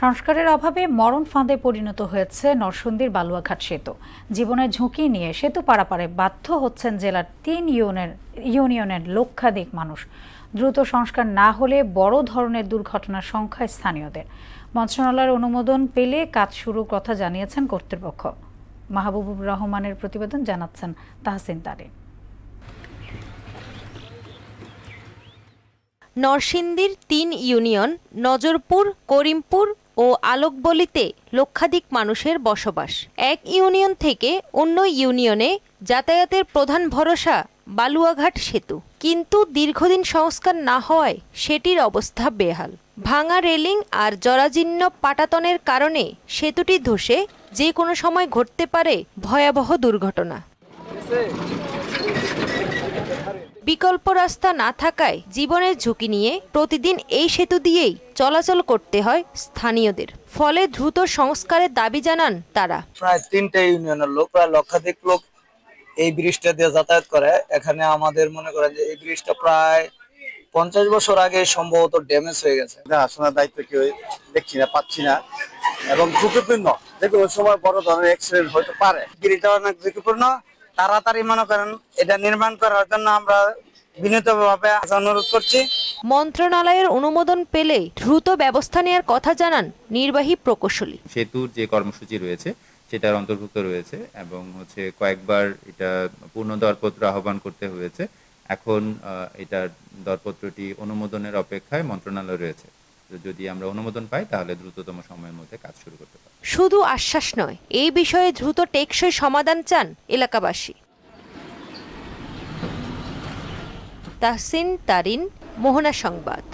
সংস্কারের অভাবে মরণ ফাঁদে পরিণত হয়েছে নরসিংদীর বালুয়াঘাট সেতু। জীবনের ঝুঁকি নিয়ে সেতু পারাপারে বাধ্য হচ্ছেন জেলার ৩ ইউনিয়নের লক্ষাধিক মানুষ। দ্রুত সংস্কার না হলে বড় ধরনের দুর্ঘটনার সংখ্যা স্থানীয়দের। মন্ত্রণালয়ের অনুমোদন পেলে কাজ শুরুর কথা জানিয়েছেন কর্তৃপক্ষ। মাহবুবুর রহমানের প্রতিবেদন জানাচ্ছেন তাহসিন তারিন। নরসিংদীর ৩ ইউনিয়ন নজরপুর, করিমপুর ও আলোকবলীতে লক্ষাধিক মানুষের বসবাস। এক ইউনিয়ন থেকে অন্য ইউনিয়নে যাতায়াতের প্রধান ভরসা বালুয়াঘাট সেতু, কিন্তু দীর্ঘদিন সংস্কার না হওয়ায় সেটির অবস্থা বেহাল। ভাঙা রেলিং আর জরাজীর্ণ পাটাতনের কারণে সেতুটি ধসে যে কোনো সময় ঘটতে পারে ভয়াবহ দুর্ঘটনা। বিকল্প রাস্তা না থাকায় জীবনের ঝুঁকি নিয়ে প্রতিদিন এই সেতু দিয়েই চলাচল করতে হয় স্থানীয়দের। ফলে দ্রুত সংস্কারের দাবি জানান তারা। প্রায় ৩টে ইউনিয়নের লোক, প্রায় লক্ষাধিক লোক এই ব্রিজটা দিয়ে যাতায়াত করে। এখানে আমাদের মনে করেন যে এই ব্রিজটা প্রায় ৫০ বছর আগে সম্ভবত ড্যামেজ হয়ে গেছে। দেখাশোনার দায়িত্ব কেউ দেখছি না, পাচ্ছি না, এবং ঝুঁকিপূর্ণ। দেখুন ওই সময় বড় ধরনের অ্যাক্সিডেন্ট হতে পারে। ব্রিজটা অনেক ঝুঁকিপূর্ণ। তাড়াতাড়ি মনে করেন এটা নির্মাণ করার জন্য আমরা বিনীতভাবে অনুরোধ করছি। মন্ত্রণালয়ের অনুমোদন পেলে দ্রুত ব্যবস্থা নেওয়ার কথা জানান নির্বাহী প্রকৌশলী। সেতুর যে কর্মসূচি রয়েছে সেটার অন্তর্ভুক্ত রয়েছে এবং কয়েকবার এটা পূর্ণ দরপত্র আহ্বান করতে হয়েছে। এখন এটার দরপত্রটি অনুমোদনের অপেক্ষায় মন্ত্রণালয় রয়েছে। যদি আমরা অনুমোদন পাই তাহলে দ্রুততম সময়ের মধ্যে কাজ শুরু করতে পারি। শুধু আশ্বাস নয়, এই বিষয়ে দ্রুত টেকসই সমাধান চান এলাকাবাসী। তাহসিন তারিন, মোহনা সংবাদ।